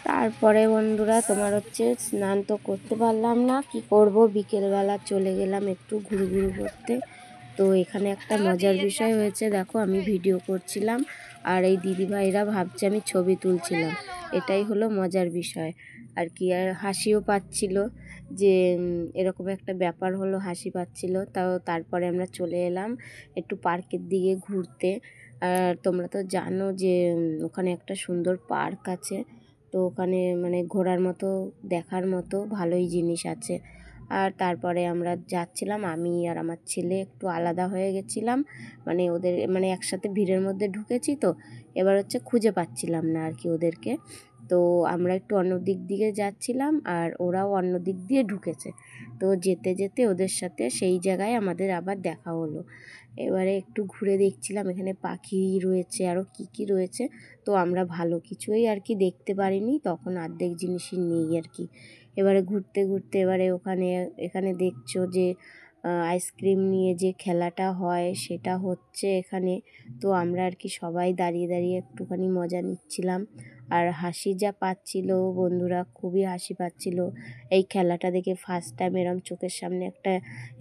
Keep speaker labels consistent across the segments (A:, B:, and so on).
A: তারপরে বন্ধুরা তোমার হচ্ছে স্নান তো করতে পারলাম না, কি করব, বিকেলবেলা চলে গেলাম একটু ঘুরু করতে। তো এখানে একটা মজার বিষয় হয়েছে, দেখো আমি ভিডিও করছিলাম আর এই দিদিভাইরা ভাবছে আমি ছবি তুলছিলাম, এটাই হলো মজার বিষয় আর কি। আর হাসিও পাচ্ছিল যে এরকম একটা ব্যাপার হলো, হাসি পাচ্ছিল। তারপরে আমরা চলে এলাম একটু পার্কের দিকে ঘুরতে। আর তোমরা তো জানো যে ওখানে একটা সুন্দর পার্ক আছে, তো ওখানে মানে ঘোরার মতো, দেখার মতো ভালোই জিনিস আছে। আর তারপরে আমরা যাচ্ছিলাম, আমি আর আমার ছেলে একটু আলাদা হয়ে গেছিলাম, মানে ওদের মানে একসাথে ভিড়ের মধ্যে ঢুকেছি, তো এবার হচ্ছে খুঁজে পাচ্ছিলাম না আর কি ওদেরকে। তো আমরা একটু অন্য দিক দিয়ে যাচ্ছিলাম আর ওরাও অন্য দিক দিয়ে ঢুকেছে। তো যেতে যেতে ওদের সাথে সেই জায়গায় আমাদের আবার দেখা হলো। এবারে একটু ঘুরে দেখছিলাম, এখানে পাখি রয়েছে আরও কী কী রয়েছে। তো আমরা ভালো কিছুই আর কি দেখতে পারিনি, তখন অর্ধেক জিনিসই নেই আর কি। এবারে ঘুরতে ঘুরতে এবারে এখানে দেখছো যে আইসক্রিম নিয়ে যে খেলাটা হয় সেটা হচ্ছে এখানে। তো আমরা আর কি সবাই দাঁড়িয়ে দাঁড়িয়ে একটুখানি মজা নিচ্ছিলাম। আর হাসি যা পাচ্ছিল বন্ধুরা, খুবই হাসি পাচ্ছিল এই খেলাটা দেখে। ফার্স্ট টাইম এরম চোখের সামনে একটা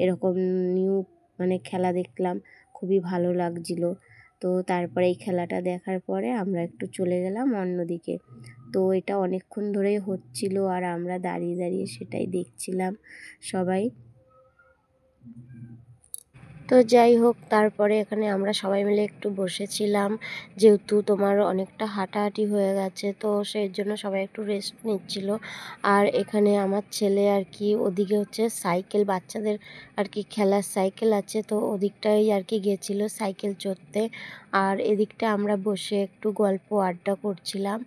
A: এরকম নিউ মানে খেলা দেখলাম, খুবই ভালো লাগছিল। তো তারপরে এই খেলাটা দেখার পরে আমরা একটু চলে গেলাম অন্যদিকে। তো এটা অনেকক্ষণ ধরেই হচ্ছিল আর আমরা দাঁড়িয়ে দাঁড়িয়ে সেটাই দেখছিলাম সবাই। তো যাই হোক, তারপরে এখানে আমরা সবাই মিলে একটু বসেছিলাম, যেহেতু তোমার অনেকটা হাঁটাহাঁটি হয়ে গেছে, তো সেই জন্য সবাই একটু রেস্ট নিচ্ছিল। আর এখানে আমার ছেলে আর কি ওদিকে হচ্ছে সাইকেল, বাচ্চাদের আর কি খেলার সাইকেল আছে, তো ওদিকটাই আর কি গেছিল সাইকেল চড়তে। আর এদিকটা আমরা বসে একটু গল্প আড্ডা করছিলাম।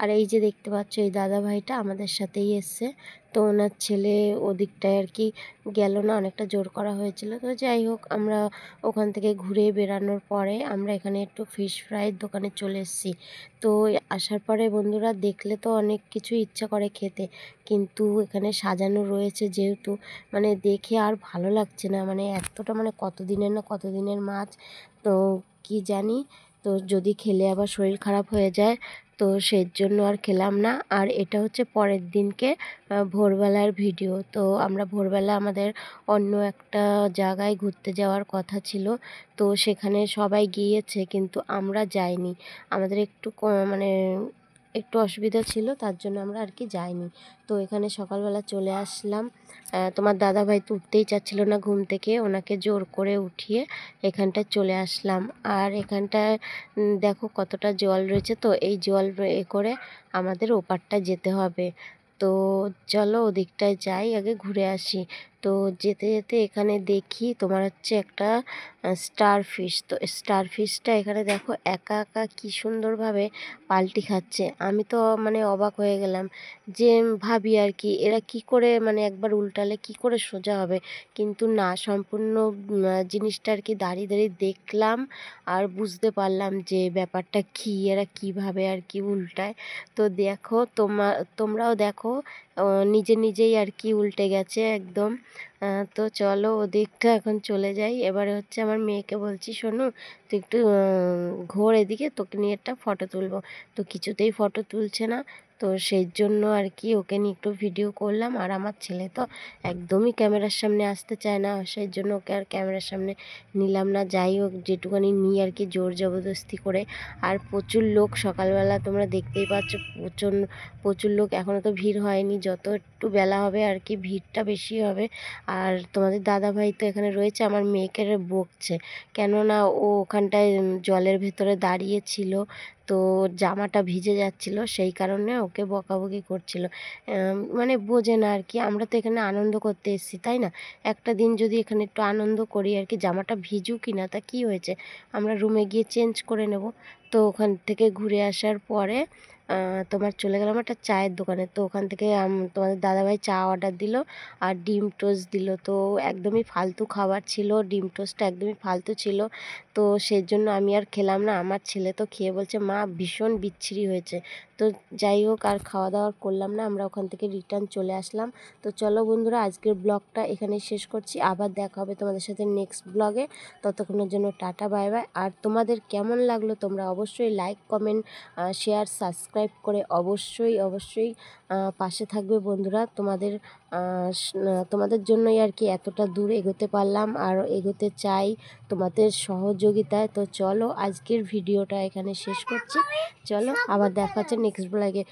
A: আর এই যে দেখতে পাচ্ছ এই দাদা ভাইটা আমাদের সাথেই এসছে, তো ওনার ছেলে ওদিকটায় আর কি গেল না, অনেকটা জোর করা হয়েছিল। তো যাই হোক, আমরা ওখান থেকে ঘুরে বেরানোর পরে আমরা এখানে একটু ফিশ ফ্রাইয়ের দোকানে চলে এসেছি। তো আসার পরে বন্ধুরা দেখলে তো অনেক কিছু ইচ্ছা করে খেতে, কিন্তু এখানে সাজানো রয়েছে যেহেতু মানে দেখে আর ভালো লাগছে না, মানে এতটা মানে কতদিনের মাছ, তো কি জানি, তো যদি খেলে আবার শরীর খারাপ হয়ে যায়, তো সেই জন্য আর খেলাম না। আর এটা হচ্ছে পরের দিনকে ভোরবেলার ভিডিও। তো আমরা ভোরবেলা আমাদের অন্য একটা জায়গায় ঘুরতে যাওয়ার কথা ছিল, তো সেখানে সবাই গিয়েছে কিন্তু আমরা যাইনি। আমাদের একটু মানে একটু অসুবিধা ছিল, তার জন্য আমরা আর কি যাইনি। তো এখানে সকালবেলা চলে আসলাম। তোমার দাদাভাই তো উঠতেই চাচ্ছিল না ঘুম থেকে, ওনাকে জোর করে উঠিয়ে এখানটায় চলে আসলাম। আর এখানটায় দেখো কতটা জল রয়েছে, তো এই জল করে আমাদের ওপারটা যেতে হবে। তো চলো ওদিকটায় যাই, আগে ঘুরে আসি। তো যেতে যেতে এখানে দেখি তোমার হচ্ছে একটা স্টার ফিশ। তো স্টার ফিশটা এখানে দেখো একা একা কী সুন্দরভাবে পাল্টি খাচ্ছে। আমি তো মানে অবাক হয়ে গেলাম, যে ভাবি আর কি এরা কি করে মানে একবার উল্টালে কি করে সোজা হবে, কিন্তু না, সম্পূর্ণ জিনিসটা আর কি দাঁড়িয়ে দাঁড়িয়ে দেখলাম আর বুঝতে পারলাম যে ব্যাপারটা কী, এরা কীভাবে আর কি উল্টায়। তো দেখো তোমরাও দেখো নিজেই আর কি উল্টে গেছে একদম। তো চলো ওদিকটা এখন চলে যাই। এবারে হচ্ছে আমার মেয়েকে বলছি, শোনো তুই একটু ঘোর এদিকে, তোকে নিয়ে একটা ফটো তুলবো। তো কিছুতেই ফটো তুলছে না, তো সেই জন্য আর কি ওকে নিয়ে একটু ভিডিও করলাম। আর আমার ছেলে তো একদমই ক্যামেরার সামনে আসতে চায় না, সেই জন্য ওকে আর ক্যামেরার সামনে নিলাম না। যাই হোক, যেটুকুনি নিই আর কি জোর জবরদস্তি করে। আর প্রচুর লোক সকালবেলা, তোমরা দেখতেই পাচ্ছ প্রচুর লোক। এখনও তো ভিড় হয়নি, যত একটু বেলা হবে আর কি ভিড়টা বেশি হবে। আর তোমাদের দাদাভাই তো এখানে রয়েছে, আমার মেয়েকে বকছে, কেননা ও ওখানটায় জলের ভেতরে দাঁড়িয়ে ছিল, তো জামাটা ভিজে যাচ্ছিল, সেই কারণে ওকে বকাবকি করছিল। মানে বোঝে না আর কি, আমরা তো এখানে আনন্দ করতে এসেছি তাই না, একটা দিন যদি এখানে একটু আনন্দ করি আর কি, জামাটা ভিজুক কি না তা কী হয়েছে, আমরা রুমে গিয়ে চেঞ্জ করে নেব। তো ওখান থেকে ঘুরে আসার পরে তোমার চলে গেলাম একটা চায়ের দোকানে। তো ওখান থেকে তোমাদের দাদাভাই চা অর্ডার দিল আর ডিম টোস্ট দিল। তো একদমই ফালতু খাবার ছিল, ডিম টোস্টটা একদমই ফালতু ছিল, তো সেই জন্য আমি আর খেলাম না। আমার ছেলে তো খেয়ে বলছে মা ভীষণ বিচ্ছিরি হয়েছে। তো যাই হোক, আর খাওয়া দাওয়া করলাম না, আমরা ওখান থেকে রিটার্ন চলে আসলাম। তো চলো বন্ধুরা, আজকের ব্লগটা এখানেই শেষ করছি, আবার দেখা হবে তোমাদের সাথে নেক্সট ব্লগে। ততক্ষণের জন্য টাটা, বাই বাই। আর তোমাদের কেমন লাগলো তোমরা অবশ্যই like, comment, share, subscribe subscribe করে অবশ্যই অবশ্যই পাশে থাকবে বন্ধুরা। তোমাদের জন্যই আর কি এতটা দূর এগোতে পারলাম আর এগোতে চাই তোমাদের সহযোগিতায়। তো চলো আজকের ভিডিওটা এখানে শেষ করছি। চলো আবার দেখা হচ্ছে নেক্সট ব্লগে।